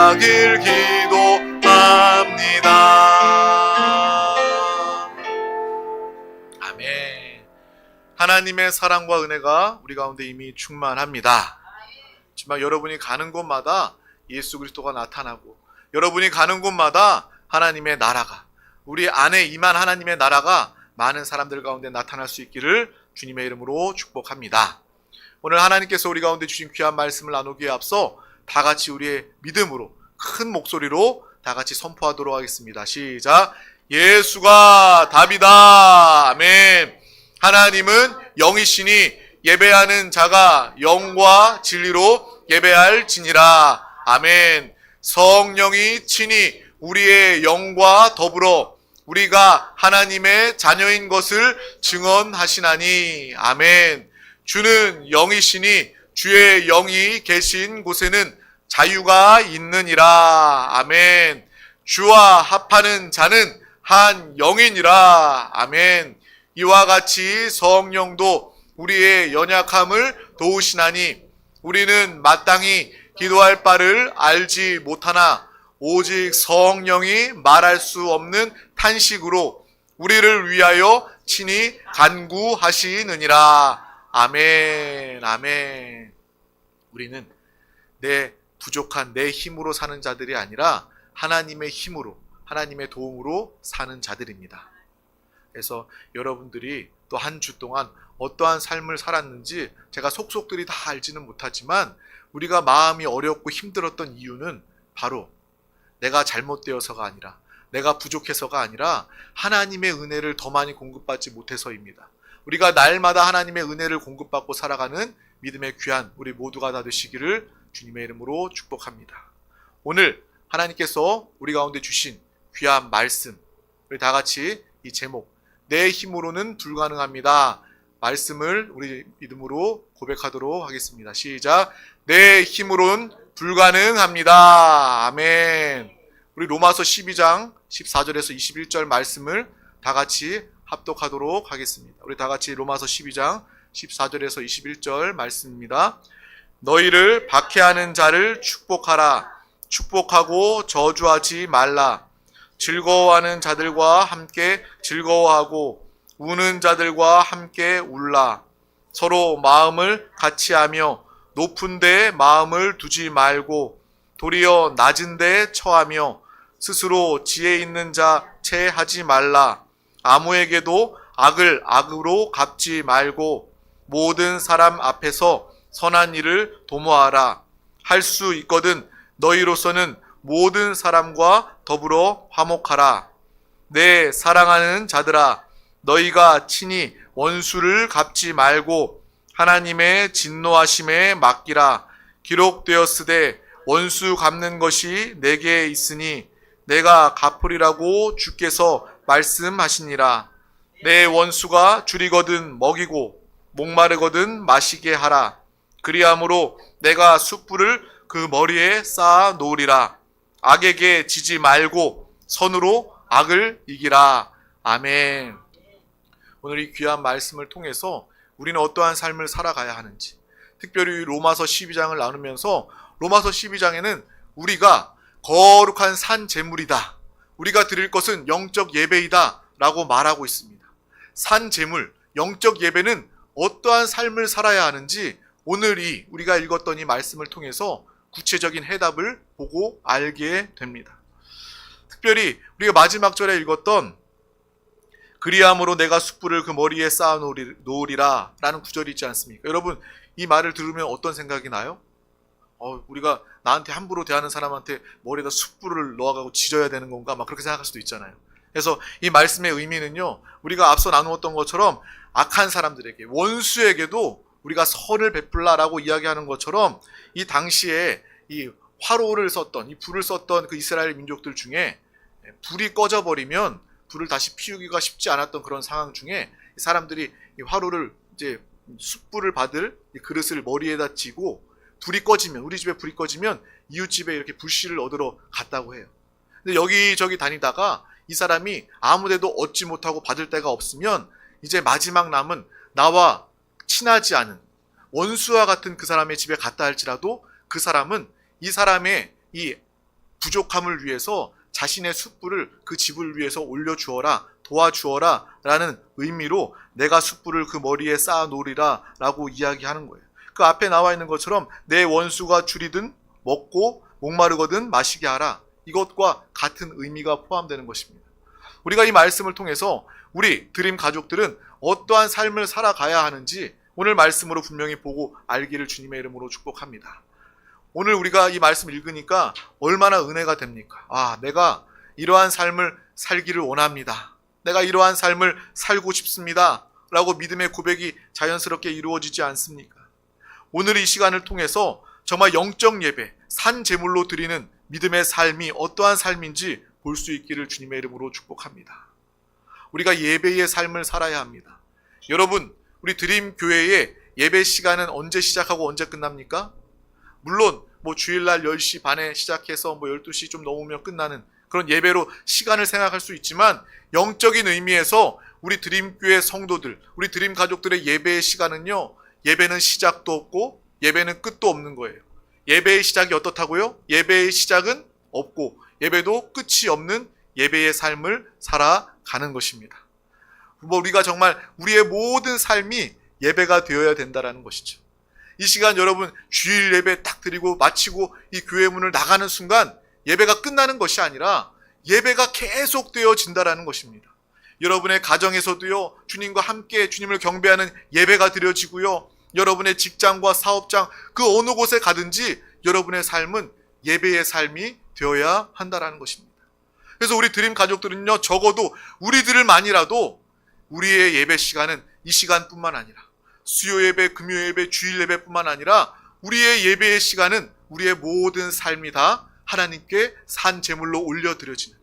하길 기도합니다. 아멘. 하나님의 사랑과 은혜가 우리 가운데 이미 충만합니다. 하지만 여러분이 가는 곳마다 예수 그리스도가 나타나고, 여러분이 가는 곳마다 하나님의 나라가, 우리 안에 임한 하나님의 나라가 많은 사람들 가운데 나타날 수 있기를 주님의 이름으로 축복합니다. 오늘 하나님께서 우리 가운데 주신 귀한 말씀을 나누기에 앞서 다 같이 우리의 믿음으로 큰 목소리로 다 같이 선포하도록 하겠습니다. 시작. 예수가 답이다. 아멘. 하나님은 영이시니 예배하는 자가 영과 진리로 예배할지니라. 아멘. 성령이 친히 우리의 영과 더불어 우리가 하나님의 자녀인 것을 증언하시나니. 아멘. 주는 영이시니 주의 영이 계신 곳에는 자유가 있느니라. 아멘. 주와 합하는 자는 한 영이니라. 아멘. 이와 같이 성령도 우리의 연약함을 도우시나니 우리는 마땅히 기도할 바를 알지 못하나 오직 성령이 말할 수 없는 탄식으로 우리를 위하여 친히 간구하시느니라. 아멘. 아멘. 우리는 내 부족한 내 힘으로 사는 자들이 아니라 하나님의 힘으로, 하나님의 도움으로 사는 자들입니다. 그래서 여러분들이 또 한 주 동안 어떠한 삶을 살았는지 제가 속속들이 다 알지는 못하지만 우리가 마음이 어렵고 힘들었던 이유는 바로 내가 잘못되어서가 아니라, 내가 부족해서가 아니라 하나님의 은혜를 더 많이 공급받지 못해서입니다. 우리가 날마다 하나님의 은혜를 공급받고 살아가는 믿음의 귀한 우리 모두가 다 되시기를 주님의 이름으로 축복합니다. 오늘 하나님께서 우리 가운데 주신 귀한 말씀, 우리 다 같이 이 제목, 내 힘으로는 불가능합니다. 말씀을 우리 믿음으로 고백하도록 하겠습니다. 시작. 내 힘으로는 불가능합니다. 아멘. 우리 로마서 12장 14절에서 21절 말씀을 다 같이 합독하도록 하겠습니다. 우리 다 같이 로마서 12장 14절에서 21절 말씀입니다. 너희를 박해하는 자를 축복하라. 축복하고 저주하지 말라. 즐거워하는 자들과 함께 즐거워하고 우는 자들과 함께 울라. 서로 마음을 같이 하며 높은 데 마음을 두지 말고 도리어 낮은 데 처하며 스스로 지혜 있는 자 체하지 말라. 아무에게도 악을 악으로 갚지 말고 모든 사람 앞에서 선한 일을 도모하라. 할 수 있거든 너희로서는 모든 사람과 더불어 화목하라. 내 사랑하는 자들아, 너희가 친히 원수를 갚지 말고 하나님의 진노하심에 맡기라. 기록되었으되 원수 갚는 것이 내게 있으니 내가 갚으리라고 주께서 말씀하시니라. 내 원수가 줄이거든 먹이고 목마르거든 마시게 하라. 그리함으로 내가 숯불을 그 머리에 쌓아 놓으리라. 악에게 지지 말고 선으로 악을 이기라. 아멘. 오늘 이 귀한 말씀을 통해서 우리는 어떠한 삶을 살아가야 하는지, 특별히 로마서 12장을 나누면서 로마서 12장에는 우리가 거룩한 산 제물이다, 우리가 드릴 것은 영적 예배이다 라고 말하고 있습니다. 산 제물, 영적 예배는 어떠한 삶을 살아야 하는지 오늘 우리가 읽었던 이 말씀을 통해서 구체적인 해답을 보고 알게 됩니다. 특별히 우리가 마지막 절에 읽었던 그리함으로 내가 숯불을 그 머리에 쌓아 놓으리라 라는 구절이 있지 않습니까? 여러분, 이 말을 들으면 어떤 생각이 나요? 우리가 나한테 함부로 대하는 사람한테 머리에다 숯불을 넣어가고 지져야 되는 건가? 막 그렇게 생각할 수도 있잖아요. 그래서 이 말씀의 의미는요, 우리가 앞서 나누었던 것처럼 악한 사람들에게, 원수에게도 우리가 선을 베풀라라고 이야기하는 것처럼 이 당시에 이 화로를 썼던, 이 불을 썼던 그 이스라엘 민족들 중에 불이 꺼져버리면 불을 다시 피우기가 쉽지 않았던 그런 상황 중에 사람들이 이 화로를 이제 숯불을 받을 이 그릇을 머리에다 쥐고 불이 꺼지면, 우리 집에 불이 꺼지면 이웃집에 이렇게 불씨를 얻으러 갔다고 해요. 근데 여기저기 다니다가 이 사람이 아무데도 얻지 못하고 받을 데가 없으면 이제 마지막 남은 나와 친하지 않은 원수와 같은 그 사람의 집에 갔다 할지라도 그 사람은 이 사람의 이 부족함을 위해서 자신의 숯불을 그 집을 위해서 올려주어라, 도와주어라 라는 의미로 내가 숯불을 그 머리에 쌓아 놓으리라 라고 이야기하는 거예요. 그 앞에 나와 있는 것처럼 내 원수가 줄이든 먹고 목마르거든 마시게 하라, 이것과 같은 의미가 포함되는 것입니다. 우리가 이 말씀을 통해서 우리 드림 가족들은 어떠한 삶을 살아가야 하는지 오늘 말씀으로 분명히 보고 알기를 주님의 이름으로 축복합니다. 오늘 우리가 이 말씀 읽으니까 얼마나 은혜가 됩니까? 내가 이러한 삶을 살기를 원합니다. 내가 이러한 삶을 살고 싶습니다. 라고 믿음의 고백이 자연스럽게 이루어지지 않습니까? 오늘 이 시간을 통해서 정말 영적 예배, 산 제물로 드리는 믿음의 삶이 어떠한 삶인지 볼 수 있기를 주님의 이름으로 축복합니다. 우리가 예배의 삶을 살아야 합니다. 여러분, 우리 드림 교회의 예배 시간은 언제 시작하고 언제 끝납니까? 물론 주일날 10시 반에 시작해서 12시 좀 넘으면 끝나는 그런 예배로 시간을 생각할 수 있지만, 영적인 의미에서 우리 드림교회 성도들, 우리 드림 가족들의 예배의 시간은요, 예배는 시작도 없고 예배는 끝도 없는 거예요. 예배의 시작이 어떻다고요? 예배의 시작은 없고 예배도 끝이 없는 예배의 삶을 살아가는 것입니다. 우리가 정말 우리의 모든 삶이 예배가 되어야 된다는 것이죠. 이 시간 여러분, 주일 예배 딱 드리고 마치고 이 교회 문을 나가는 순간 예배가 끝나는 것이 아니라 예배가 계속 되어진다는 것입니다. 여러분의 가정에서도요, 주님과 함께 주님을 경배하는 예배가 드려지고요, 여러분의 직장과 사업장 그 어느 곳에 가든지 여러분의 삶은 예배의 삶이 되어야 한다는 것입니다. 그래서 우리 드림 가족들은요, 적어도 우리들만이라도 우리의 예배 시간은 이 시간뿐만 아니라 수요 예배, 금요 예배, 주일 예배뿐만 아니라 우리의 예배의 시간은 우리의 모든 삶이 다 하나님께 산 제물로 올려드려지는,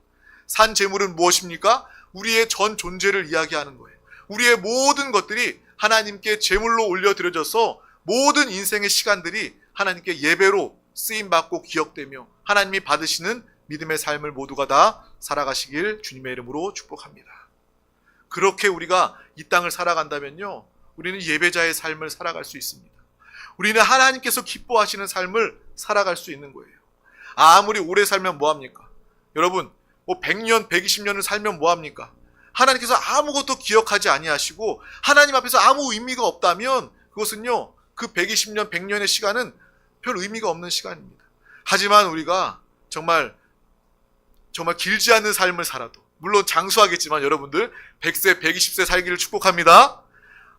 산 제물은 무엇입니까? 우리의 전 존재를 이야기하는 거예요. 우리의 모든 것들이 하나님께 제물로 올려드려져서 모든 인생의 시간들이 하나님께 예배로 쓰임받고 기억되며 하나님이 받으시는 믿음의 삶을 모두가 다 살아가시길 주님의 이름으로 축복합니다. 그렇게 우리가 이 땅을 살아간다면요, 우리는 예배자의 삶을 살아갈 수 있습니다. 우리는 하나님께서 기뻐하시는 삶을 살아갈 수 있는 거예요. 아무리 오래 살면 뭐합니까? 여러분, 100년, 120년을 살면 뭐합니까? 하나님께서 아무것도 기억하지 아니하시고 하나님 앞에서 아무 의미가 없다면 그것은요, 그 120년, 100년의 시간은 별 의미가 없는 시간입니다. 하지만 우리가 정말 길지 않은 삶을 살아도, 물론 장수하겠지만 여러분들 100세, 120세 살기를 축복합니다.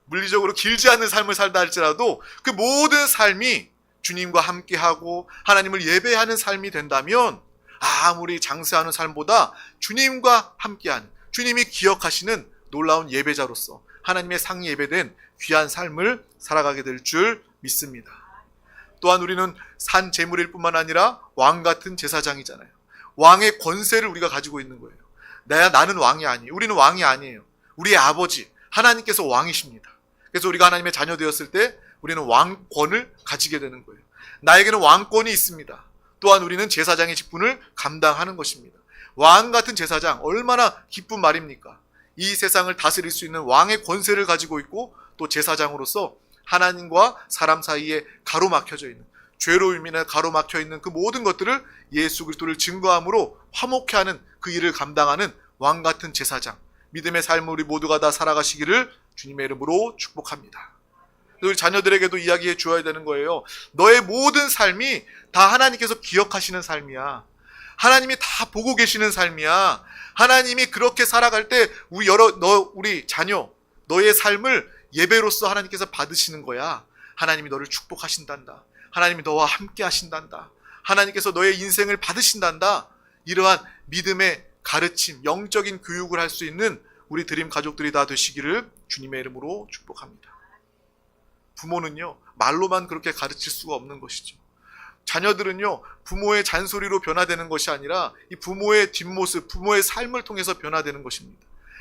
물리적으로 길지 않은 삶을 살다 할지라도 그 모든 삶이 주님과 함께하고 하나님을 예배하는 삶이 된다면 아무리 장수하는 삶보다 주님과 함께하는, 주님이 기억하시는 놀라운 예배자로서 하나님의 상이 예배된 귀한 삶을 살아가게 될 줄 믿습니다. 또한 우리는 산 제물일 뿐만 아니라 왕 같은 제사장이잖아요. 왕의 권세를 우리가 가지고 있는 거예요. 나는 왕이 아니에요. 우리는 왕이 아니에요. 우리의 아버지 하나님께서 왕이십니다. 그래서 우리가 하나님의 자녀 되었을 때 우리는 왕권을 가지게 되는 거예요. 나에게는 왕권이 있습니다. 또한 우리는 제사장의 직분을 감당하는 것입니다. 왕 같은 제사장, 얼마나 기쁜 말입니까? 이 세상을 다스릴 수 있는 왕의 권세를 가지고 있고, 또 제사장으로서 하나님과 사람 사이에 가로막혀져 있는, 죄로 인해 가로막혀 있는 그 모든 것들을 예수 그리스도를 증거함으로 화목케 하는 그 일을 감당하는 왕 같은 제사장, 믿음의 삶을 우리 모두가 다 살아가시기를 주님의 이름으로 축복합니다. 우리 자녀들에게도 이야기해 주어야 되는 거예요. 너의 모든 삶이 다 하나님께서 기억하시는 삶이야. 하나님이 다 보고 계시는 삶이야. 하나님이 그렇게 살아갈 때 우리 자녀, 너의 삶을 예배로서 하나님께서 받으시는 거야. 하나님이 너를 축복하신단다. 하나님이 너와 함께 하신단다. 하나님께서 너의 인생을 받으신단다. 이러한 믿음의 가르침, 영적인 교육을 할 수 있는 우리 드림 가족들이 다 되시기를 주님의 이름으로 축복합니다. 부모는요, 말로만 그렇게 가르칠 수가 없는 것이죠. 자녀들은요, 부모의 잔소리로 변화되는 것이 아니라 이 부모의 뒷모습, 부모의 삶을 통해서 변화되는 것입니다.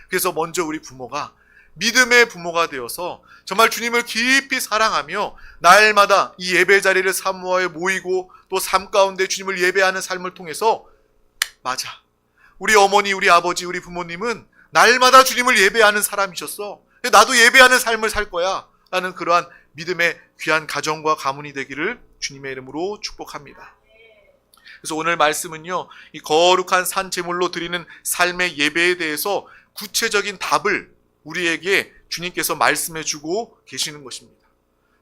그래서 먼저 우리 부모가 믿음의 부모가 되어서 정말 주님을 깊이 사랑하며 날마다 이 예배 자리를 사모하여 모이고 또 삶 가운데 주님을 예배하는 삶을 통해서, 맞아, 우리 어머니, 우리 아버지, 우리 부모님은 날마다 주님을 예배하는 사람이셨어. 나도 예배하는 삶을 살 거야 라는 그러한 믿음의 귀한 가정과 가문이 되기를 주님의 이름으로 축복합니다. 그래서 오늘 말씀은요, 이 거룩한 산 제물로 드리는 삶의 예배에 대해서 구체적인 답을 우리에게 주님께서 말씀해 주고 계시는 것입니다.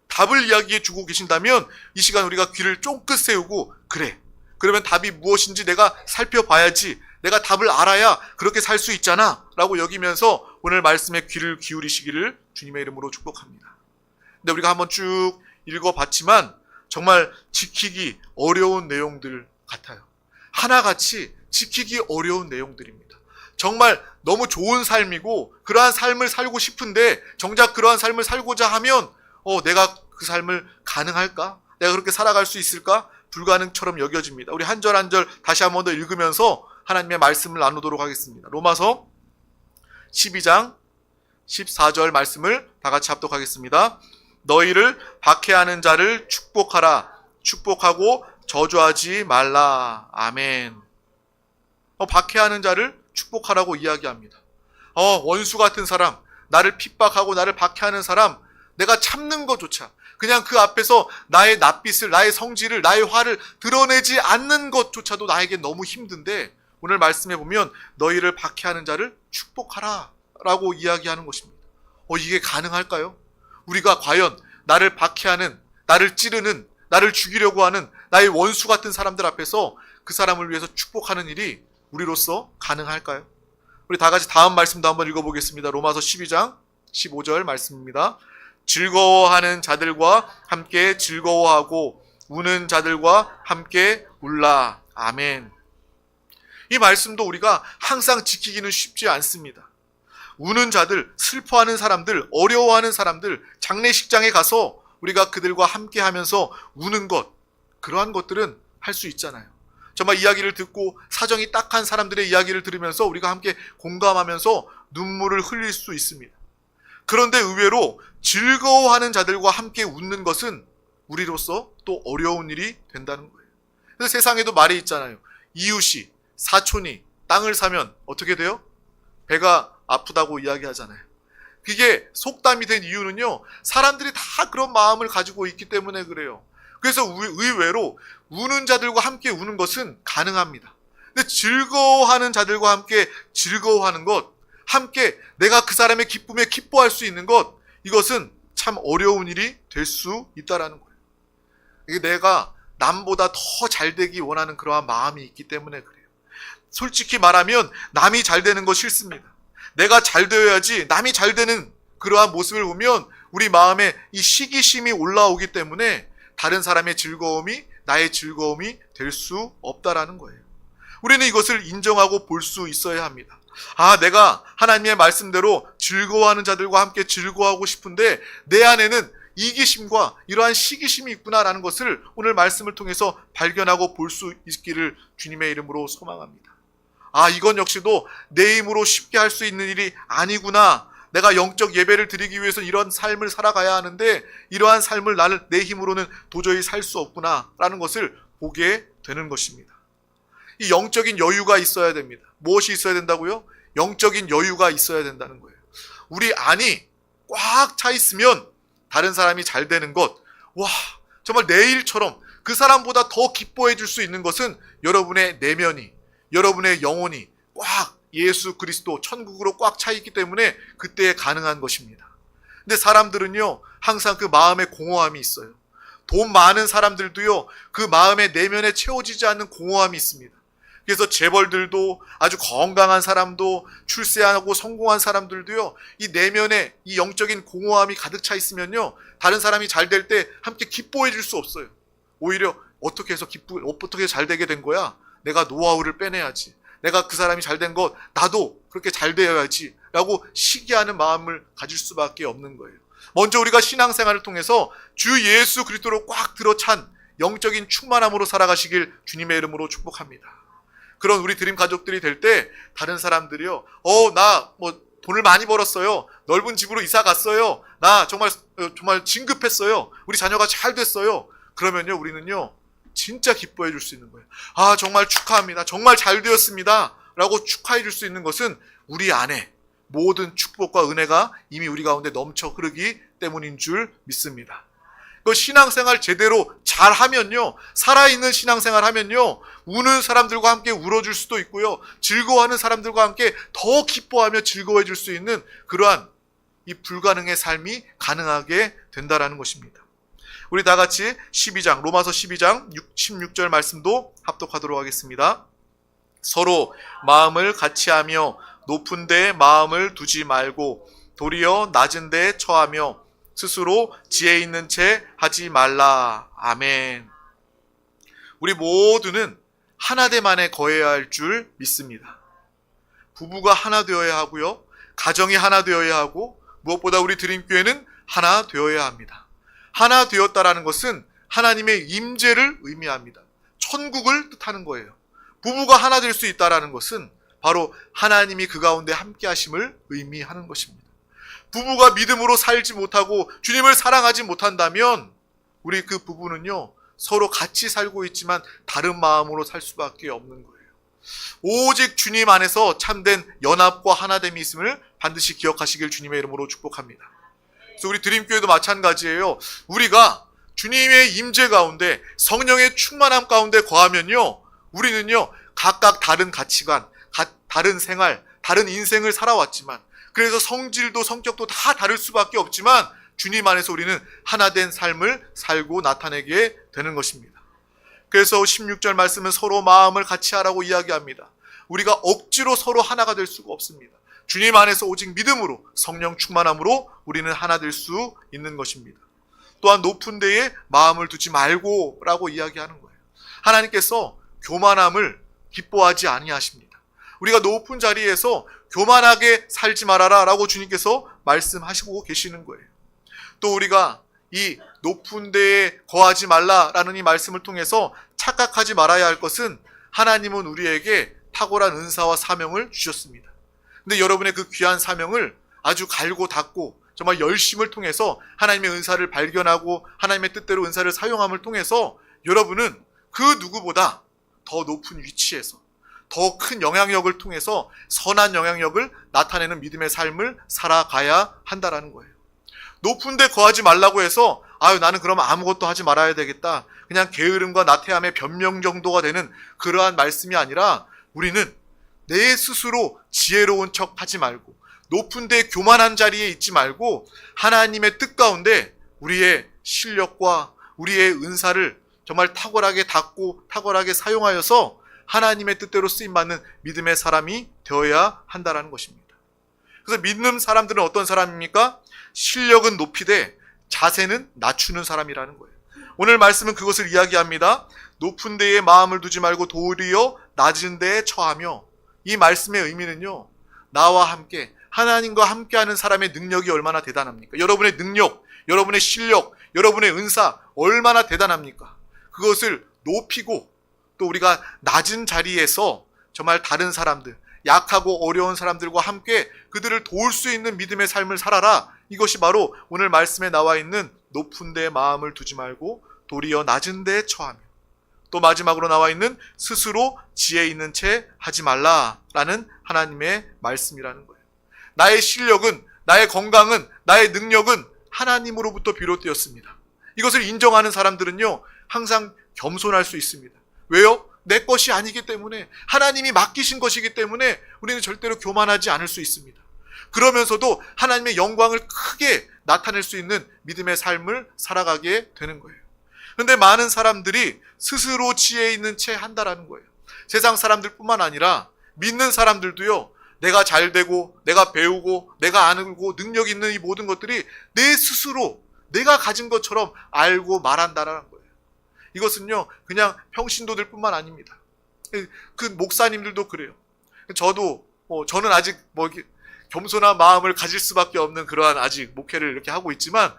답을 이야기해 주고 계신다면 이 시간 우리가 귀를 쫑긋 세우고, 그래, 그러면 답이 무엇인지 내가 살펴봐야지, 내가 답을 알아야 그렇게 살 수 있잖아 라고 여기면서 오늘 말씀에 귀를 기울이시기를 주님의 이름으로 축복합니다. 근데 우리가 한번 쭉 읽어봤지만 정말 지키기 어려운 내용들 같아요. 하나같이 지키기 어려운 내용들입니다. 정말 너무 좋은 삶이고 그러한 삶을 살고 싶은데 정작 그러한 삶을 살고자 하면 내가 그 삶을 가능할까? 내가 그렇게 살아갈 수 있을까? 불가능처럼 여겨집니다. 우리 한 절 한 절 다시 한 번 더 읽으면서 하나님의 말씀을 나누도록 하겠습니다. 로마서 12장 14절 말씀을 다 같이 합독하겠습니다. 너희를 박해하는 자를 축복하라. 축복하고 저주하지 말라. 아멘. 박해하는 자를 축복하라고 이야기합니다. 원수 같은 사람, 나를 핍박하고 나를 박해하는 사람, 내가 참는 것조차, 그냥 그 앞에서 나의 낯빛을, 나의 성질을, 나의 화를 드러내지 않는 것조차도 나에게 너무 힘든데 오늘 말씀해 보면 너희를 박해하는 자를 축복하라 라고 이야기하는 것입니다. 이게 가능할까요? 우리가 과연 나를 박해하는, 나를 찌르는, 나를 죽이려고 하는 나의 원수 같은 사람들 앞에서 그 사람을 위해서 축복하는 일이 우리로서 가능할까요? 우리 다 같이 다음 말씀도 한번 읽어보겠습니다. 로마서 12장 15절 말씀입니다. 즐거워하는 자들과 함께 즐거워하고 우는 자들과 함께 울라. 아멘. 이 말씀도 우리가 항상 지키기는 쉽지 않습니다. 우는 자들, 슬퍼하는 사람들, 어려워하는 사람들, 장례식장에 가서 우리가 그들과 함께 하면서 우는 것, 그러한 것들은 할 수 있잖아요. 정말 이야기를 듣고 사정이 딱한 사람들의 이야기를 들으면서 우리가 함께 공감하면서 눈물을 흘릴 수 있습니다. 그런데 의외로 즐거워하는 자들과 함께 웃는 것은 우리로서 또 어려운 일이 된다는 거예요. 그래서 세상에도 말이 있잖아요. 이웃이, 사촌이 땅을 사면 어떻게 돼요? 배가 아프다고 이야기하잖아요. 그게 속담이 된 이유는요, 사람들이 다 그런 마음을 가지고 있기 때문에 그래요. 그래서 의외로 우는 자들과 함께 우는 것은 가능합니다. 근데 즐거워하는 자들과 함께 즐거워하는 것, 함께 내가 그 사람의 기쁨에 기뻐할 수 있는 것, 이것은 참 어려운 일이 될 수 있다라는 거예요. 이게 내가 남보다 더 잘되기 원하는 그러한 마음이 있기 때문에 그래요. 솔직히 말하면 남이 잘 되는 거 싫습니다. 내가 잘 되어야지 남이 잘 되는 그러한 모습을 보면 우리 마음에 이 시기심이 올라오기 때문에 다른 사람의 즐거움이 나의 즐거움이 될 수 없다라는 거예요. 우리는 이것을 인정하고 볼 수 있어야 합니다. 내가 하나님의 말씀대로 즐거워하는 자들과 함께 즐거워하고 싶은데 내 안에는 이기심과 이러한 시기심이 있구나라는 것을 오늘 말씀을 통해서 발견하고 볼 수 있기를 주님의 이름으로 소망합니다. 이건 역시도 내 힘으로 쉽게 할 수 있는 일이 아니구나. 내가 영적 예배를 드리기 위해서 이런 삶을 살아가야 하는데 이러한 삶을 내 힘으로는 도저히 살 수 없구나 라는 것을 보게 되는 것입니다. 이 영적인 여유가 있어야 됩니다. 무엇이 있어야 된다고요? 영적인 여유가 있어야 된다는 거예요. 우리 안이 꽉 차 있으면 다른 사람이 잘 되는 것, 정말 내 일처럼 그 사람보다 더 기뻐해 줄 수 있는 것은 여러분의 내면이, 여러분의 영혼이 꽉 예수 그리스도 천국으로 꽉 차 있기 때문에 그때 가능한 것입니다. 근데 사람들은요, 항상 그 마음에 공허함이 있어요. 돈 많은 사람들도요, 그 마음의 내면에 채워지지 않는 공허함이 있습니다. 그래서 재벌들도, 아주 건강한 사람도, 출세하고 성공한 사람들도요, 이 내면에 이 영적인 공허함이 가득 차 있으면요, 다른 사람이 잘 될 때 함께 기뻐해 줄 수 없어요. 오히려 어떻게 해서 어떻게 잘 되게 된 거야? 내가 노하우를 빼내야지. 내가 그 사람이 잘 된 것, 나도 그렇게 잘 되어야지 라고 시기하는 마음을 가질 수밖에 없는 거예요. 먼저 우리가 신앙생활을 통해서 주 예수 그리스도로 꽉 들어찬 영적인 충만함으로 살아가시길 주님의 이름으로 축복합니다. 그런 우리 드림 가족들이 될 때 다른 사람들이요, 나 돈을 많이 벌었어요. 넓은 집으로 이사 갔어요. 나 정말 진급했어요. 우리 자녀가 잘 됐어요. 그러면요, 우리는요, 진짜 기뻐해 줄 수 있는 거예요. 정말 축하합니다. 정말 잘 되었습니다. 라고 축하해 줄 수 있는 것은 우리 안에 모든 축복과 은혜가 이미 우리 가운데 넘쳐 흐르기 때문인 줄 믿습니다. 그 신앙생활 제대로 잘 하면요, 살아있는 신앙생활 하면요, 우는 사람들과 함께 울어줄 수도 있고요, 즐거워하는 사람들과 함께 더 기뻐하며 즐거워해줄 수 있는 그러한 이 불가능의 삶이 가능하게 된다라는 것입니다. 우리 다 같이 12장, 로마서 12장 16절 말씀도 합독하도록 하겠습니다. 서로 마음을 같이하며 높은 데에 마음을 두지 말고 도리어 낮은 데에 처하며 스스로 지혜 있는 채 하지 말라. 아멘. 우리 모두는 하나됨 안에 거해야 할 줄 믿습니다. 부부가 하나 되어야 하고요, 가정이 하나 되어야 하고, 무엇보다 우리 드림교회는 하나 되어야 합니다. 하나 되었다라는 것은 하나님의 임재를 의미합니다. 천국을 뜻하는 거예요. 부부가 하나 될 수 있다라는 것은 바로 하나님이 그 가운데 함께 하심을 의미하는 것입니다. 부부가 믿음으로 살지 못하고 주님을 사랑하지 못한다면 우리 그 부부는요, 서로 같이 살고 있지만 다른 마음으로 살 수밖에 없는 거예요. 오직 주님 안에서 참된 연합과 하나됨이 있음을 반드시 기억하시길 주님의 이름으로 축복합니다. 그래서 우리 드림교회도 마찬가지예요. 우리가 주님의 임재 가운데 성령의 충만함 가운데 거하면요, 우리는요 각각 다른 가치관, 다른 생활, 다른 인생을 살아왔지만, 그래서 성질도 성격도 다 다를 수밖에 없지만 주님 안에서 우리는 하나된 삶을 살고 나타내게 되는 것입니다. 그래서 16절 말씀은 서로 마음을 같이 하라고 이야기합니다. 우리가 억지로 서로 하나가 될 수가 없습니다. 주님 안에서 오직 믿음으로, 성령 충만함으로 우리는 하나 될 수 있는 것입니다. 또한 높은 데에 마음을 두지 말고 라고 이야기하는 거예요. 하나님께서 교만함을 기뻐하지 아니하십니다. 우리가 높은 자리에서 교만하게 살지 말아라 라고 주님께서 말씀하시고 계시는 거예요. 또 우리가 이 높은 데에 거하지 말라라는 이 말씀을 통해서 착각하지 말아야 할 것은 하나님은 우리에게 탁월한 은사와 사명을 주셨습니다. 근데 여러분의 그 귀한 사명을 아주 갈고 닦고 정말 열심을 통해서 하나님의 은사를 발견하고 하나님의 뜻대로 은사를 사용함을 통해서 여러분은 그 누구보다 더 높은 위치에서 더 큰 영향력을 통해서 선한 영향력을 나타내는 믿음의 삶을 살아가야 한다라는 거예요. 높은 데 거하지 말라고 해서 나는 그럼 아무것도 하지 말아야 되겠다, 그냥 게으름과 나태함의 변명 정도가 되는 그러한 말씀이 아니라, 우리는 내 스스로 지혜로운 척 하지 말고 높은 데 교만한 자리에 있지 말고 하나님의 뜻 가운데 우리의 실력과 우리의 은사를 정말 탁월하게 닦고 탁월하게 사용하여서 하나님의 뜻대로 쓰임받는 믿음의 사람이 되어야 한다는 것입니다. 그래서 믿는 사람들은 어떤 사람입니까? 실력은 높이되 자세는 낮추는 사람이라는 거예요. 오늘 말씀은 그것을 이야기합니다. 높은 데에 마음을 두지 말고 도리어 낮은 데에 처하며, 이 말씀의 의미는요, 나와 함께 하나님과 함께하는 사람의 능력이 얼마나 대단합니까? 여러분의 능력, 여러분의 실력, 여러분의 은사 얼마나 대단합니까? 그것을 높이고 또 우리가 낮은 자리에서 정말 다른 사람들, 약하고 어려운 사람들과 함께 그들을 도울 수 있는 믿음의 삶을 살아라. 이것이 바로 오늘 말씀에 나와 있는 높은 데에 마음을 두지 말고 도리어 낮은 데에 처하며, 또 마지막으로 나와 있는 스스로 지혜 있는 채 하지 말라라는 하나님의 말씀이라는 거예요. 나의 실력은, 나의 건강은, 나의 능력은 하나님으로부터 비롯되었습니다. 이것을 인정하는 사람들은요, 항상 겸손할 수 있습니다. 왜요? 내 것이 아니기 때문에, 하나님이 맡기신 것이기 때문에 우리는 절대로 교만하지 않을 수 있습니다. 그러면서도 하나님의 영광을 크게 나타낼 수 있는 믿음의 삶을 살아가게 되는 거예요. 그런데 많은 사람들이 스스로 지혜 있는 채 한다라는 거예요. 세상 사람들뿐만 아니라 믿는 사람들도요, 내가 잘 되고 내가 배우고 내가 알고 능력 있는 이 모든 것들이 내 스스로 내가 가진 것처럼 알고 말한다라는 거예요. 이것은요, 그냥 평신도들 뿐만 아닙니다. 그 목사님들도 그래요. 저는 아직 겸손한 마음을 가질 수밖에 없는 그러한 아직 목회를 이렇게 하고 있지만,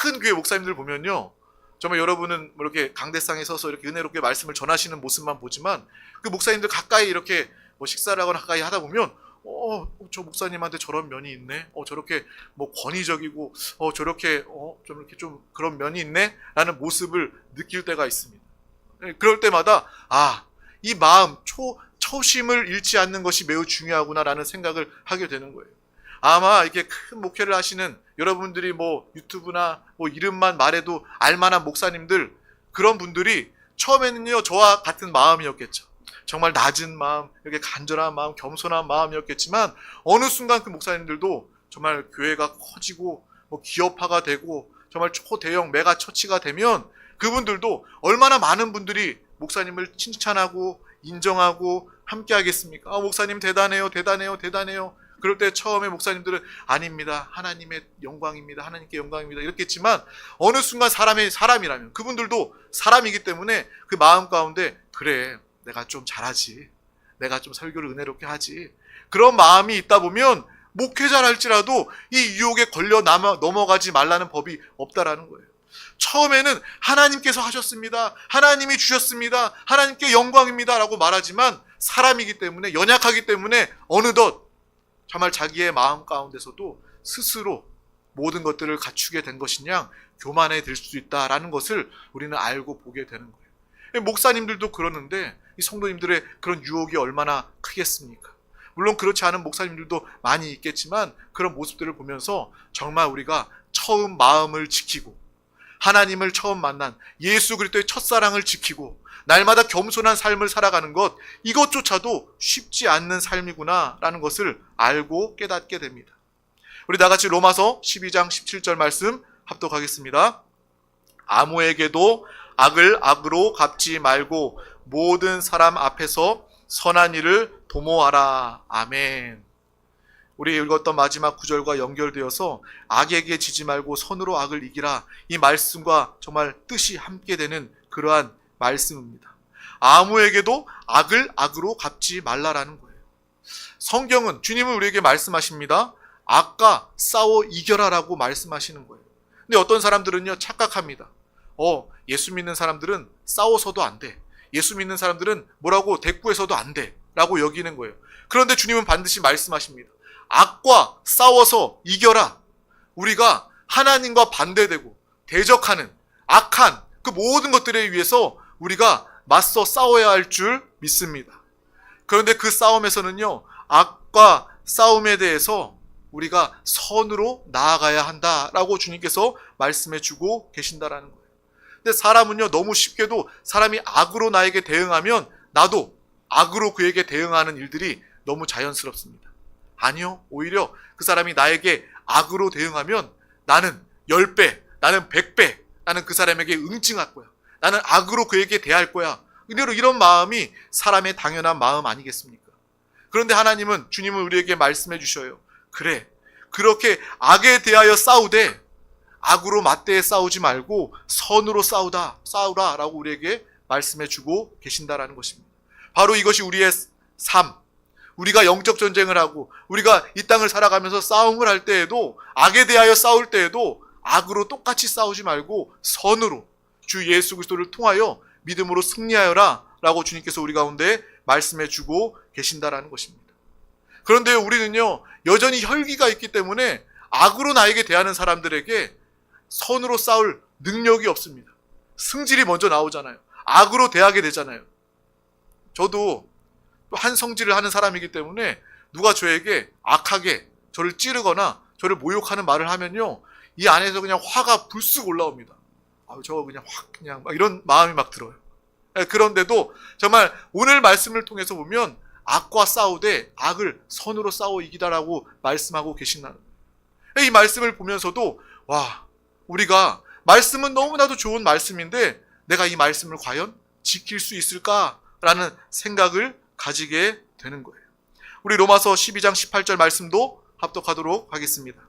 큰 교회 목사님들 보면요, 정말 여러분은 이렇게 강대상에 서서 이렇게 은혜롭게 말씀을 전하시는 모습만 보지만, 그 목사님들 가까이 이렇게 식사를 하거나 가까이 하다 보면 저 목사님한테 저런 면이 있네, 저렇게 권위적이고 저렇게 좀 이렇게 좀 그런 면이 있네 라는 모습을 느낄 때가 있습니다. 그럴 때마다 이 마음, 초심을 잃지 않는 것이 매우 중요하구나 라는 생각을 하게 되는 거예요. 아마 이렇게 큰 목회를 하시는 여러분들이 뭐 유튜브나 뭐 이름만 말해도 알만한 목사님들, 그런 분들이 처음에는요 저와 같은 마음이었겠죠. 정말 낮은 마음, 이렇게 간절한 마음, 겸손한 마음이었겠지만 어느 순간 그 목사님들도 정말 교회가 커지고 뭐 기업화가 되고 정말 초대형 메가 처치가 되면 그분들도 얼마나 많은 분들이 목사님을 칭찬하고 인정하고 함께 하겠습니까? 목사님 대단해요, 대단해요, 대단해요. 그럴 때 처음에 목사님들은 아닙니다, 하나님의 영광입니다, 하나님께 영광입니다 이렇겠지만 어느 순간 사람이라면 그분들도 사람이기 때문에 그 마음 가운데 그래, 내가 좀 잘하지, 내가 좀 설교를 은혜롭게 하지, 그런 마음이 있다 보면 목회자랄지라도 이 유혹에 걸려 넘어가지 말라는 법이 없다라는 거예요. 처음에는 하나님께서 하셨습니다, 하나님이 주셨습니다, 하나님께 영광입니다 라고 말하지만 사람이기 때문에, 연약하기 때문에 어느덧 정말 자기의 마음 가운데서도 스스로 모든 것들을 갖추게 된 것이냐 교만해질 수 있다라는 것을 우리는 알고 보게 되는 거예요. 목사님들도 그러는데 이 성도님들의 그런 유혹이 얼마나 크겠습니까? 물론 그렇지 않은 목사님들도 많이 있겠지만 그런 모습들을 보면서 정말 우리가 처음 마음을 지키고 하나님을 처음 만난 예수 그리스도의 첫사랑을 지키고 날마다 겸손한 삶을 살아가는 것, 이것조차도 쉽지 않는 삶이구나 라는 것을 알고 깨닫게 됩니다. 우리 다같이 로마서 12장 17절 말씀 합독하겠습니다. 아무에게도 악을 악으로 갚지 말고 모든 사람 앞에서 선한 일을 도모하라. 아멘. 우리 읽었던 마지막 구절과 연결되어서 악에게 지지 말고 선으로 악을 이기라, 이 말씀과 정말 뜻이 함께 되는 그러한 말씀입니다. 아무에게도 악을 악으로 갚지 말라라는 거예요. 성경은, 주님은 우리에게 말씀하십니다. 악과 싸워 이겨라라고 말씀하시는 거예요. 근데 어떤 사람들은요 착각합니다. 예수 믿는 사람들은 싸워서도 안 돼, 예수 믿는 사람들은 뭐라고 대꾸해서도 안 돼 라고 여기는 거예요. 그런데 주님은 반드시 말씀하십니다. 악과 싸워서 이겨라. 우리가 하나님과 반대되고 대적하는 악한 그 모든 것들에 의해서 우리가 맞서 싸워야 할 줄 믿습니다. 그런데 그 싸움에서는요 악과 싸움에 대해서 우리가 선으로 나아가야 한다라고 주님께서 말씀해 주고 계신다라는 거예요. 근데 사람은요 너무 쉽게도 사람이 악으로 나에게 대응하면 나도 악으로 그에게 대응하는 일들이 너무 자연스럽습니다. 아니요, 오히려 그 사람이 나에게 악으로 대응하면 나는 10배, 나는 100배, 나는 그 사람에게 응징할 거야, 나는 악으로 그에게 대할 거야, 이런 마음이 사람의 당연한 마음 아니겠습니까? 그런데 하나님은, 주님은 우리에게 말씀해 주셔요. 그래, 그렇게 악에 대하여 싸우되 악으로 맞대해 싸우지 말고 선으로 싸우라 라고 우리에게 말씀해 주고 계신다라는 것입니다. 바로 이것이 우리의 삶, 우리가 영적 전쟁을 하고 우리가 이 땅을 살아가면서 싸움을 할 때에도, 악에 대하여 싸울 때에도 악으로 똑같이 싸우지 말고 선으로 주 예수 그리스도를 통하여 믿음으로 승리하여라 라고 주님께서 우리 가운데 말씀해 주고 계신다라는 것입니다. 그런데 우리는요 여전히 혈기가 있기 때문에 악으로 나에게 대하는 사람들에게 선으로 싸울 능력이 없습니다. 승질이 먼저 나오잖아요. 악으로 대하게 되잖아요. 저도 한 성질을 하는 사람이기 때문에 누가 저에게 악하게 저를 찌르거나 저를 모욕하는 말을 하면요 이 안에서 그냥 화가 불쑥 올라옵니다. 저거 그냥 확 그냥 막 이런 마음이 막 들어요. 그런데도 정말 오늘 말씀을 통해서 보면 악과 싸우되 악을 선으로 싸워 이기다라고 말씀하고 계신다는 거예요. 이 말씀을 보면서도 와, 우리가 말씀은 너무나도 좋은 말씀인데 내가 이 말씀을 과연 지킬 수 있을까라는 생각을 가지게 되는 거예요. 우리 로마서 12장 18절 말씀도 합독하도록 하겠습니다.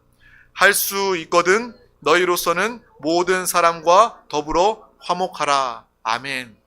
할 수 있거든 너희로서는 모든 사람과 더불어 화목하라. 아멘.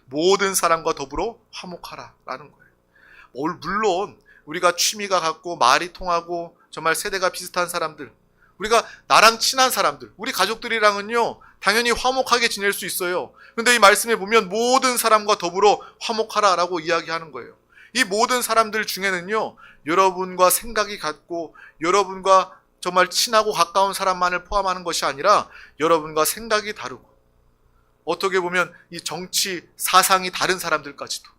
모든 사람과 더불어 화목하라 라는 거예요. 물론 우리가 취미가 같고 말이 통하고 정말 세대가 비슷한 사람들, 우리가 나랑 친한 사람들, 우리 가족들이랑은요 당연히 화목하게 지낼 수 있어요. 근데 이 말씀에 보면 모든 사람과 더불어 화목하라 라고 이야기하는 거예요. 이 모든 사람들 중에는요 여러분과 생각이 같고 여러분과 정말 친하고 가까운 사람만을 포함하는 것이 아니라 여러분과 생각이 다르고 어떻게 보면 이 정치 사상이 다른 사람들까지도,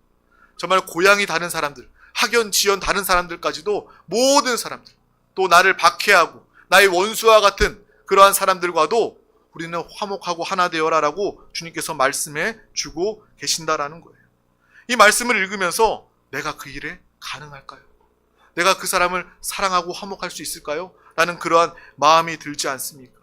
정말 고향이 다른 사람들, 학연 지연 다른 사람들까지도 모든 사람들, 또 나를 박해하고 나의 원수와 같은 그러한 사람들과도 우리는 화목하고 하나 되어라라고 주님께서 말씀해 주고 계신다라는 거예요. 이 말씀을 읽으면서 내가 그 일에 가능할까요? 내가 그 사람을 사랑하고 화목할 수 있을까요? 라는 그러한 마음이 들지 않습니까?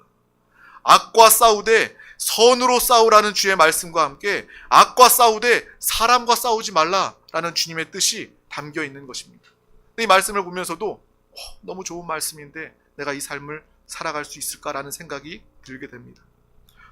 악과 싸우되 선으로 싸우라는 주의 말씀과 함께 악과 싸우되 사람과 싸우지 말라라는 주님의 뜻이 담겨 있는 것입니다. 이 말씀을 보면서도 너무 좋은 말씀인데 내가 이 삶을 살아갈 수 있을까라는 생각이 들게 됩니다.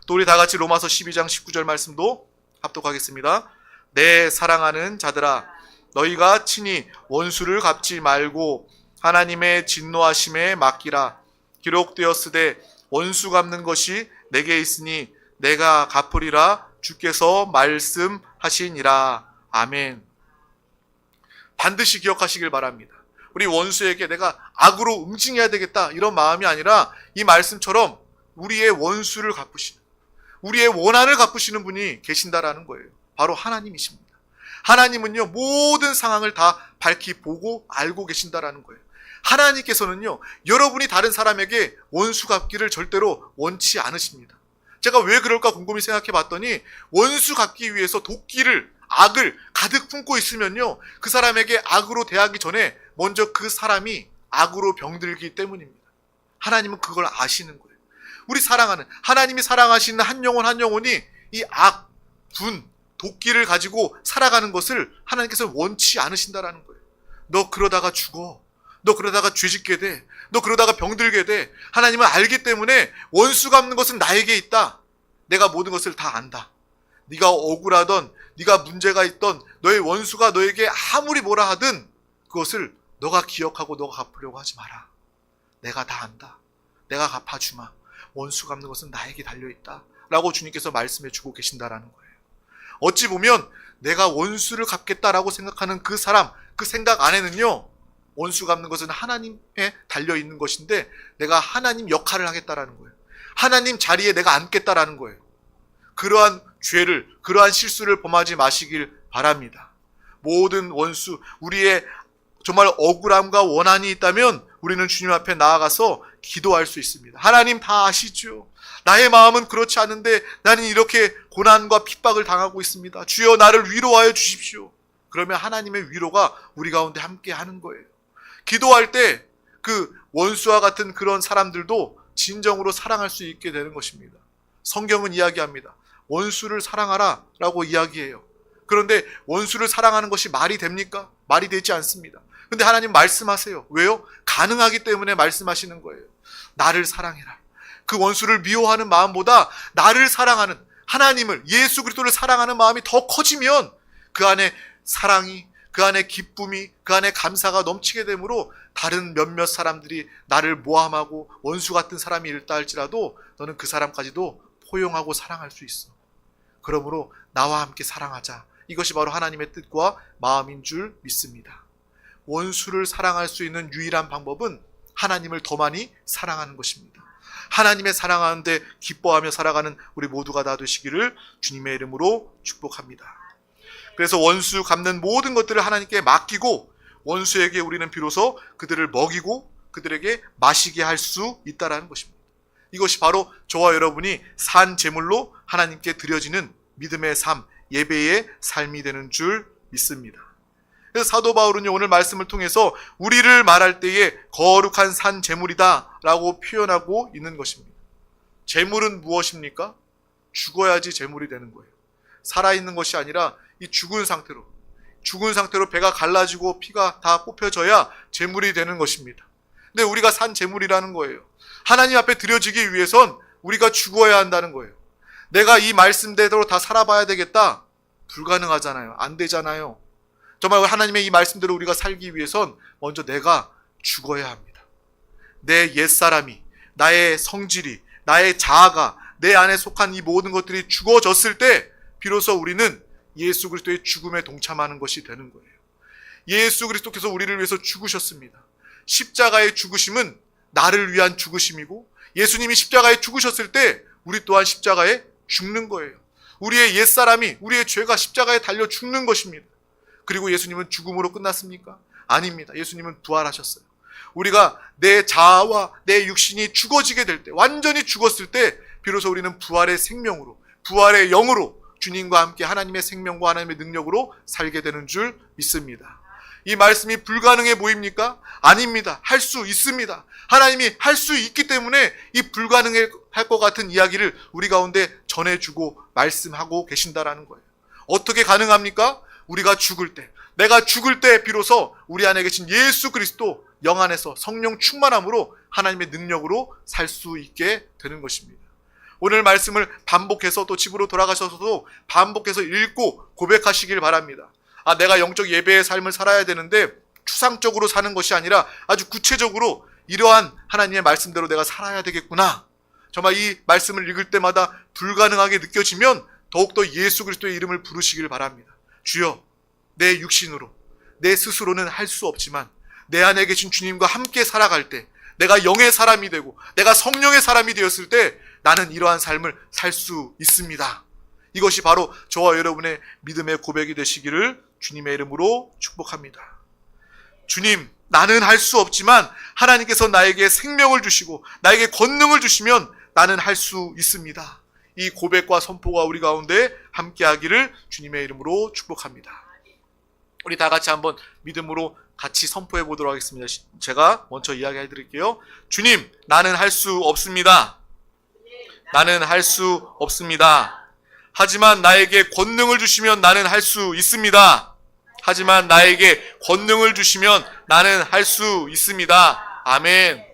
또 우리 다 같이 로마서 12장 19절 말씀도 합독하겠습니다. 내 사랑하는 자들아, 너희가 친히 원수를 갚지 말고 하나님의 진노하심에 맡기라. 기록되었으되 원수 갚는 것이 내게 있으니 내가 갚으리라 주께서 말씀하시니라. 아멘. 반드시 기억하시길 바랍니다. 우리 원수에게 내가 악으로 응징해야 되겠다 이런 마음이 아니라 이 말씀처럼 우리의 원수를 갚으시는, 우리의 원한을 갚으시는 분이 계신다라는 거예요. 바로 하나님이십니다. 하나님은요, 모든 상황을 다 밝히 보고 알고 계신다라는 거예요. 하나님께서는요, 여러분이 다른 사람에게 원수 갚기를 절대로 원치 않으십니다. 제가 왜 그럴까 곰곰이 생각해 봤더니 원수 갚기 위해서 도끼를, 악을 가득 품고 있으면요, 그 사람에게 악으로 대하기 전에 먼저 그 사람이 악으로 병들기 때문입니다. 하나님은 그걸 아시는 거예요. 우리 사랑하는, 하나님이 사랑하시는 한 영혼 한 영혼이 이 악, 분, 도끼를 가지고 살아가는 것을 하나님께서 원치 않으신다라는 거예요. 너 그러다가 죽어. 너 그러다가 죄짓게 돼. 너 그러다가 병들게 돼. 하나님은 알기 때문에 원수 갚는 것은 나에게 있다. 내가 모든 것을 다 안다. 네가 억울하던, 네가 문제가 있던 너의 원수가 너에게 아무리 뭐라 하든 그것을 너가 기억하고 너가 갚으려고 하지 마라. 내가 다 안다. 내가 갚아주마. 원수 갚는 것은 나에게 달려있다. 라고 주님께서 말씀해 주고 계신다라는 거예요. 어찌 보면 내가 원수를 갚겠다라고 생각하는 그 사람, 그 생각 안에는요, 원수 갚는 것은 하나님에 달려있는 것인데 내가 하나님 역할을 하겠다라는 거예요. 하나님 자리에 내가 앉겠다라는 거예요. 그러한 죄를, 그러한 실수를 범하지 마시길 바랍니다. 모든 원수, 우리의 정말 억울함과 원한이 있다면 우리는 주님 앞에 나아가서 기도할 수 있습니다. 하나님 다 아시죠? 나의 마음은 그렇지 않은데 나는 이렇게 고난과 핍박을 당하고 있습니다. 주여 나를 위로하여 주십시오. 그러면 하나님의 위로가 우리 가운데 함께 하는 거예요. 기도할 때 그 원수와 같은 그런 사람들도 진정으로 사랑할 수 있게 되는 것입니다. 성경은 이야기합니다. 원수를 사랑하라 라고 이야기해요. 그런데 원수를 사랑하는 것이 말이 됩니까? 말이 되지 않습니다. 근데 하나님 말씀하세요. 왜요? 가능하기 때문에 말씀하시는 거예요. 나를 사랑해라. 그 원수를 미워하는 마음보다 나를 사랑하는 하나님을, 예수 그리스도를 사랑하는 마음이 더 커지면 그 안에 사랑이, 그 안에 기쁨이, 그 안에 감사가 넘치게 되므로 다른 몇몇 사람들이 나를 모함하고 원수 같은 사람이 있다 할지라도 너는 그 사람까지도 포용하고 사랑할 수 있어. 그러므로 나와 함께 사랑하자. 이것이 바로 하나님의 뜻과 마음인 줄 믿습니다. 원수를 사랑할 수 있는 유일한 방법은 하나님을 더 많이 사랑하는 것입니다. 하나님의 사랑하는데 기뻐하며 살아가는 우리 모두가 다 되시기를 주님의 이름으로 축복합니다. 그래서 원수 갚는 모든 것들을 하나님께 맡기고 원수에게 우리는 비로소 그들을 먹이고 그들에게 마시게 할 수 있다는 것입니다. 이것이 바로 저와 여러분이 산 제물로 하나님께 드려지는 믿음의 삶, 예배의 삶이 되는 줄 믿습니다. 그래서 사도 바울은요, 오늘 말씀을 통해서 우리를 말할 때에 거룩한 산 제물이다 라고 표현하고 있는 것입니다. 제물은 무엇입니까? 죽어야지 제물이 되는 거예요. 살아있는 것이 아니라 이 죽은 상태로 배가 갈라지고 피가 다 뽑혀져야 제물이 되는 것입니다. 근데 우리가 산 제물이라는 거예요. 하나님 앞에 드려지기 위해선 우리가 죽어야 한다는 거예요. 내가 이 말씀대로 다 살아봐야 되겠다? 불가능하잖아요. 안 되잖아요. 정말 하나님의 이 말씀대로 우리가 살기 위해선 먼저 내가 죽어야 합니다. 내 옛사람이, 나의 성질이, 나의 자아가, 내 안에 속한 이 모든 것들이 죽어졌을 때 비로소 우리는 예수 그리스도의 죽음에 동참하는 것이 되는 거예요. 예수 그리스도께서 우리를 위해서 죽으셨습니다. 십자가의 죽으심은 나를 위한 죽으심이고 예수님이 십자가에 죽으셨을 때 우리 또한 십자가에 죽는 거예요. 우리의 옛사람이, 우리의 죄가 십자가에 달려 죽는 것입니다. 그리고 예수님은 죽음으로 끝났습니까? 아닙니다. 예수님은 부활하셨어요. 우리가 내 자아와 내 육신이 죽어지게 될 때, 완전히 죽었을 때 비로소 우리는 부활의 생명으로, 부활의 영으로 주님과 함께 하나님의 생명과 하나님의 능력으로 살게 되는 줄 믿습니다. 이 말씀이 불가능해 보입니까? 아닙니다. 할 수 있습니다. 하나님이 할 수 있기 때문에 이 불가능할 것 같은 이야기를 우리 가운데 전해주고 말씀하고 계신다라는 거예요. 어떻게 가능합니까? 우리가 죽을 때, 내가 죽을 때 비로소 우리 안에 계신 예수 그리스도 영 안에서 성령 충만함으로 하나님의 능력으로 살 수 있게 되는 것입니다. 오늘 말씀을 반복해서 또 집으로 돌아가셔서도 반복해서 읽고 고백하시길 바랍니다. 내가 영적 예배의 삶을 살아야 되는데 추상적으로 사는 것이 아니라 아주 구체적으로 이러한 하나님의 말씀대로 내가 살아야 되겠구나. 정말 이 말씀을 읽을 때마다 불가능하게 느껴지면 더욱더 예수 그리스도의 이름을 부르시길 바랍니다. 주여, 내 육신으로, 내 스스로는 할 수 없지만 내 안에 계신 주님과 함께 살아갈 때, 내가 영의 사람이 되고 내가 성령의 사람이 되었을 때 나는 이러한 삶을 살 수 있습니다. 이것이 바로 저와 여러분의 믿음의 고백이 되시기를 주님의 이름으로 축복합니다. 주님, 나는 할 수 없지만 하나님께서 나에게 생명을 주시고 나에게 권능을 주시면 나는 할 수 있습니다. 이 고백과 선포가 우리 가운데 함께하기를 주님의 이름으로 축복합니다. 우리 다 같이 한번 믿음으로 같이 선포해 보도록 하겠습니다. 제가 먼저 이야기해 드릴게요. 주님, 나는 할 수 없습니다. 나는 할 수 없습니다. 하지만 나에게 권능을 주시면 나는 할 수 있습니다. 하지만 나에게 권능을 주시면 나는 할 수 있습니다. 아멘.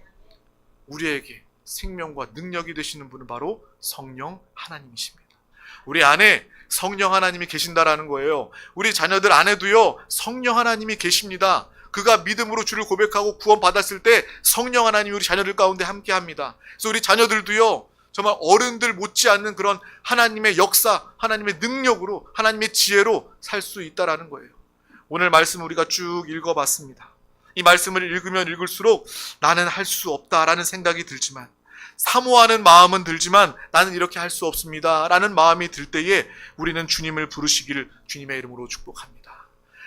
우리에게 생명과 능력이 되시는 분은 바로 성령 하나님이십니다. 우리 안에 성령 하나님이 계신다라는 거예요. 우리 자녀들 안에도요, 성령 하나님이 계십니다. 그가 믿음으로 주를 고백하고 구원받았을 때 성령 하나님이 우리 자녀들 가운데 함께 합니다. 그래서 우리 자녀들도요, 정말 어른들 못지않는 그런 하나님의 역사, 하나님의 능력으로, 하나님의 지혜로 살 수 있다라는 거예요. 오늘 말씀 우리가 쭉 읽어봤습니다. 이 말씀을 읽으면 읽을수록 나는 할 수 없다라는 생각이 들지만, 사모하는 마음은 들지만 나는 이렇게 할 수 없습니다 라는 마음이 들 때에 우리는 주님을 부르시기를 주님의 이름으로 축복합니다.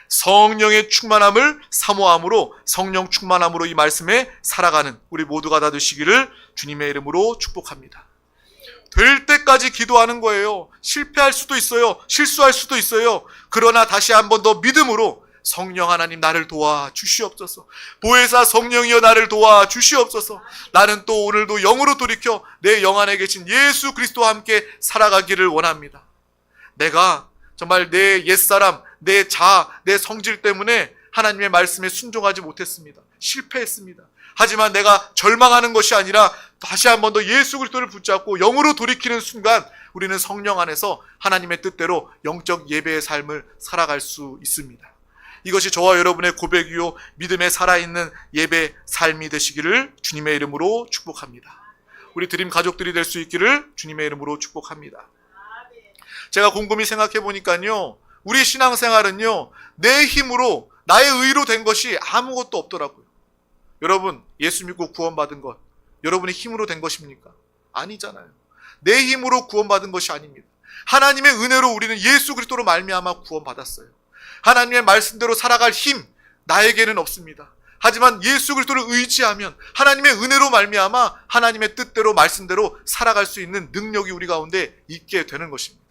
성령의 충만함을 사모함으로, 성령 충만함으로 이 말씀에 살아가는 우리 모두가 다 되시기를 주님의 이름으로 축복합니다. 될 때까지 기도하는 거예요. 실패할 수도 있어요. 실수할 수도 있어요. 그러나 다시 한 번 더 믿음으로 성령 하나님 나를 도와 주시옵소서. 보혜사 성령이여 나를 도와 주시옵소서. 나는 또 오늘도 영으로 돌이켜 내 영 안에 계신 예수 그리스도와 함께 살아가기를 원합니다. 내가 정말 내 옛사람, 내 자아, 내 성질 때문에 하나님의 말씀에 순종하지 못했습니다. 실패했습니다. 하지만 내가 절망하는 것이 아니라 다시 한 번 더 예수 그리스도를 붙잡고 영으로 돌이키는 순간 우리는 성령 안에서 하나님의 뜻대로 영적 예배의 삶을 살아갈 수 있습니다. 이것이 저와 여러분의 고백이요 믿음에 살아있는 예배 삶이 되시기를 주님의 이름으로 축복합니다. 우리 드림 가족들이 될 수 있기를 주님의 이름으로 축복합니다. 제가 곰곰이 생각해 보니까요, 우리 신앙생활은요, 내 힘으로 나의 의로 된 것이 아무것도 없더라고요. 여러분, 예수 믿고 구원받은 것 여러분의 힘으로 된 것입니까? 아니잖아요. 내 힘으로 구원받은 것이 아닙니다. 하나님의 은혜로 우리는 예수 그리스도로 말미암아 구원받았어요. 하나님의 말씀대로 살아갈 힘 나에게는 없습니다. 하지만 예수 그리스도를 의지하면 하나님의 은혜로 말미암아 하나님의 뜻대로 말씀대로 살아갈 수 있는 능력이 우리 가운데 있게 되는 것입니다.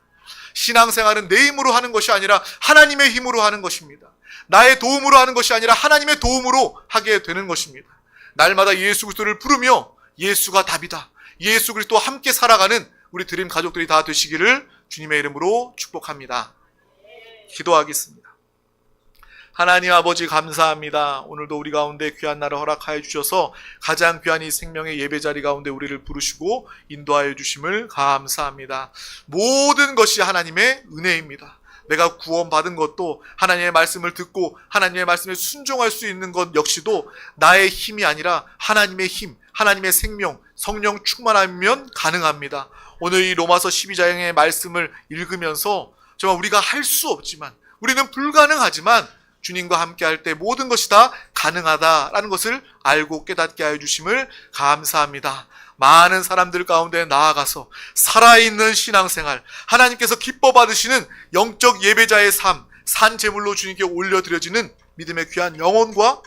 신앙생활은 내 힘으로 하는 것이 아니라 하나님의 힘으로 하는 것입니다. 나의 도움으로 하는 것이 아니라 하나님의 도움으로 하게 되는 것입니다. 날마다 예수 그리스도를 부르며 예수가 답이다, 예수 그리스도와 함께 살아가는 우리 드림 가족들이 다 되시기를 주님의 이름으로 축복합니다. 기도하겠습니다. 하나님 아버지 감사합니다. 오늘도 우리 가운데 귀한 날을 허락하여 주셔서 가장 귀한 이 생명의 예배자리 가운데 우리를 부르시고 인도하여 주심을 감사합니다. 모든 것이 하나님의 은혜입니다. 내가 구원받은 것도 하나님의 말씀을 듣고 하나님의 말씀에 순종할 수 있는 것 역시도 나의 힘이 아니라 하나님의 힘, 하나님의 생명, 성령 충만하면 가능합니다. 오늘 이 로마서 12장의 말씀을 읽으면서 정말 우리가 할 수 없지만, 우리는 불가능하지만 주님과 함께 할 때 모든 것이 다 가능하다라는 것을 알고 깨닫게 하여 주심을 감사합니다. 많은 사람들 가운데 나아가서 살아있는 신앙생활, 하나님께서 기뻐 받으시는 영적 예배자의 삶, 산 제물로 주님께 올려드려지는 믿음의 귀한 영혼과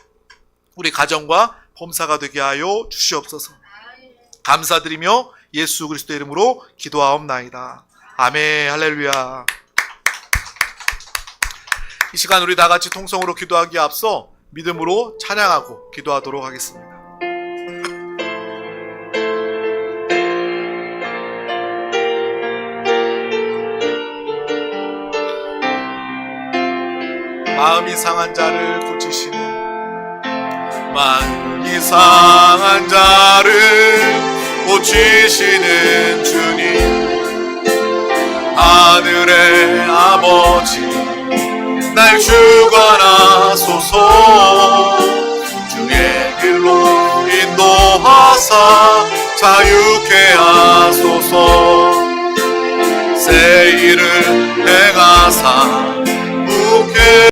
우리 가정과 범사가 되게 하여 주시옵소서. 감사드리며 예수 그리스도의 이름으로 기도하옵나이다. 아멘. 할렐루야. 이 시간 우리 다 같이 통성으로 기도하기에 앞서 믿음으로 찬양하고 기도하도록 하겠습니다. 마음이 상한 자를 고치시는, 마음이 상한 자를 고치시는 주님, 하늘의 아버지 날 주관하소서. 주의 길로 인도하사 자유케 하소서. 새 일을 행하사